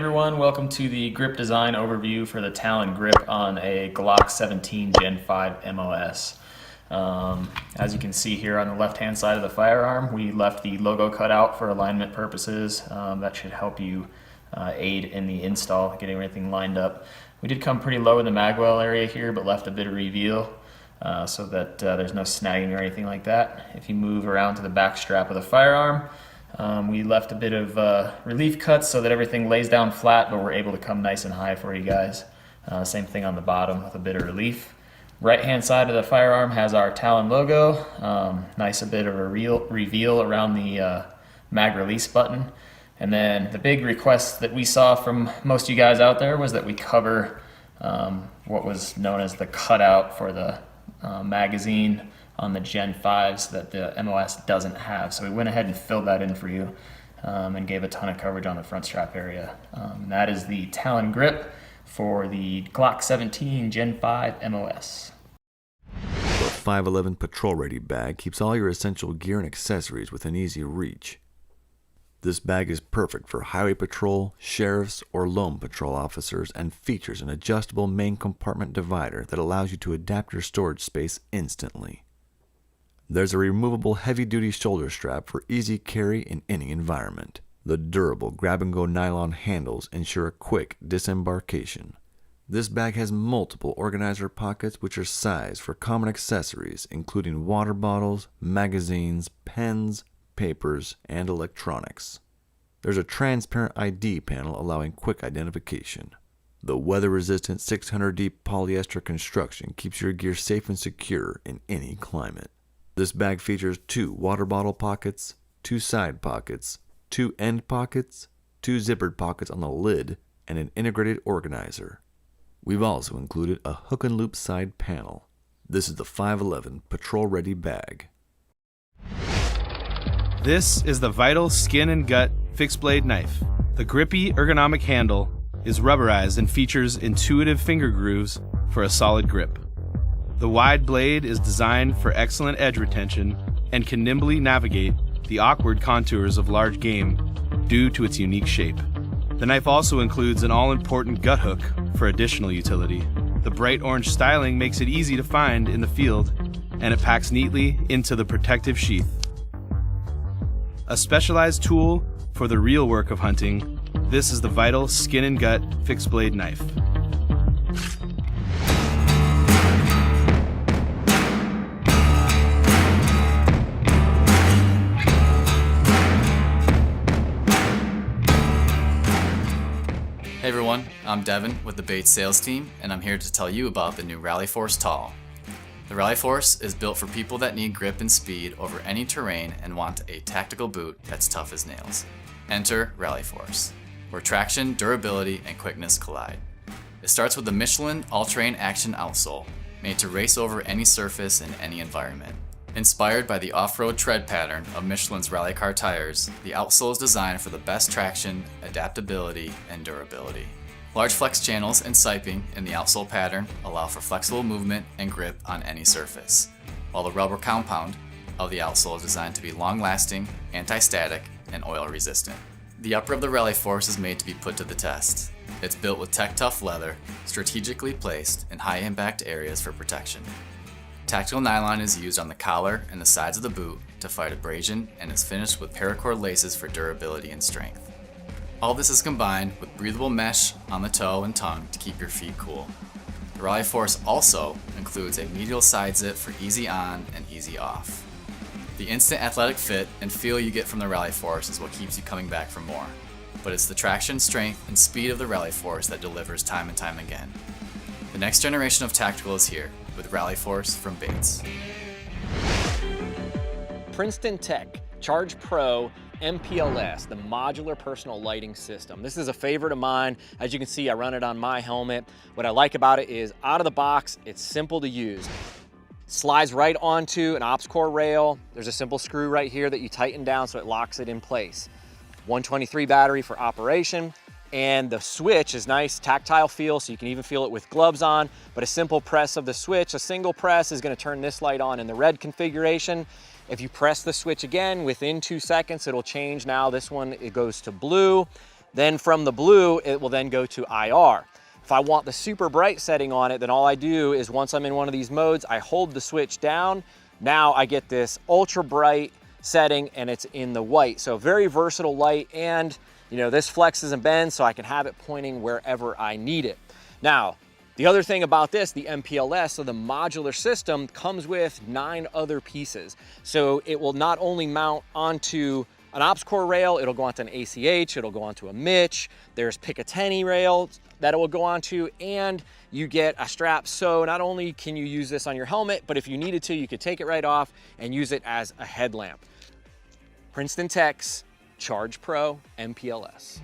everyone, welcome to the grip design overview for the Talon grip on a Glock 17 Gen 5 MOS. As you can see here on the left hand side of the firearm, we left the logo cut out for alignment purposes. That should help you aid in the install, getting everything lined up. We did come pretty low in the magwell area here, but left a bit of reveal so that there's no snagging or anything like that. If you move around to the back strap of the firearm, we left a bit of relief cuts so that everything lays down flat, but we're able to come nice and high for you guys. Same thing on the bottom with a bit of relief. Right hand side of the firearm has our Talon logo. Nice a bit of a reveal around the mag release button. And then the big request that we saw from most of you guys out there was that we cover what was known as the cutout for the magazine on the Gen 5s that the MOS doesn't have. So we went ahead and filled that in for you and gave a ton of coverage on the front strap area. That is the Talon grip for the Glock 17 Gen 5 MOS. The 511 Patrol Ready bag keeps all your essential gear and accessories within easy reach. This bag is perfect for highway patrol, sheriffs, or lone patrol officers and features an adjustable main compartment divider that allows you to adapt your storage space instantly. There's a removable heavy-duty shoulder strap for easy carry in any environment. The durable grab-and-go nylon handles ensure a quick disembarkation. This bag has multiple organizer pockets which are sized for common accessories including water bottles, magazines, pens, papers, and electronics. There's a transparent ID panel allowing quick identification. The weather-resistant 600D polyester construction keeps your gear safe and secure in any climate. This bag features 2 water bottle pockets, 2 side pockets, 2 end pockets, 2 zippered pockets on the lid, and an integrated organizer. We've also included a hook and loop side panel. This is the 511 Patrol Ready bag. This is the Vital Skin and Gut Fixed Blade Knife. The grippy, ergonomic handle is rubberized and features intuitive finger grooves for a solid grip. The wide blade is designed for excellent edge retention and can nimbly navigate the awkward contours of large game due to its unique shape. The knife also includes an all-important gut hook for additional utility. The bright orange styling makes it easy to find in the field, and it packs neatly into the protective sheath. A specialized tool for the real work of hunting, this is the Vital Skin and Gut Fixed Blade Knife. Hey everyone, I'm Devin with the Bates sales team, and I'm here to tell you about the new Rally Force Tall. The Rally Force is built for people that need grip and speed over any terrain and want a tactical boot that's tough as nails. Enter Rally Force, where traction, durability, and quickness collide. It starts with the Michelin All-Terrain Action outsole, made to race over any surface in any environment. Inspired by the off-road tread pattern of Michelin's rally car tires, the outsole is designed for the best traction, adaptability, and durability. Large flex channels and siping in the outsole pattern allow for flexible movement and grip on any surface, while the rubber compound of the outsole is designed to be long-lasting, anti-static, and oil-resistant. The upper of the Rally Force is made to be put to the test. It's built with tech-tough leather, strategically placed in high-impact areas for protection. Tactical nylon is used on the collar and the sides of the boot to fight abrasion and is finished with paracord laces for durability and strength. All this is combined with breathable mesh on the toe and tongue to keep your feet cool. The Rally Force also includes a medial side zip for easy on and easy off. The instant athletic fit and feel you get from the Rally Force is what keeps you coming back for more. But it's the traction, strength, and speed of the Rally Force that delivers time and time again. The next generation of tactical is here with Rally Force from Bates. Princeton Tech Charge Pro MPLS, the modular personal lighting system. This is a favorite of mine. As you can see, I run it on my helmet. What I like about it is out of the box, it's simple to use. Slides right onto an ops core rail. There's a simple screw right here that you tighten down so it locks it in place. 123 battery for operation. And the switch is nice tactile feel, so you can even feel it with gloves on, but a simple press of the switch, a single press is gonna turn this light on in the red configuration. If you press the switch again, within 2 seconds, it'll change now. This one, it goes to blue. Then from the blue, it will then go to IR. If I want the super bright setting on it, then all I do is once I'm in one of these modes, I hold the switch down. Now I get this ultra bright setting and it's in the white. So very versatile light, and you know, this flexes and bends so I can have it pointing wherever I need it. Now, the other thing about this, the MPLS, so the modular system, comes with 9 other pieces. So it will not only mount onto an ops core rail, it'll go onto an ACH, it'll go onto a Mitch, there's Picatinny rail that it will go onto, and you get a strap. So not only can you use this on your helmet, but if you needed to, you could take it right off and use it as a headlamp. Princeton Tech's Charge Pro MPLS.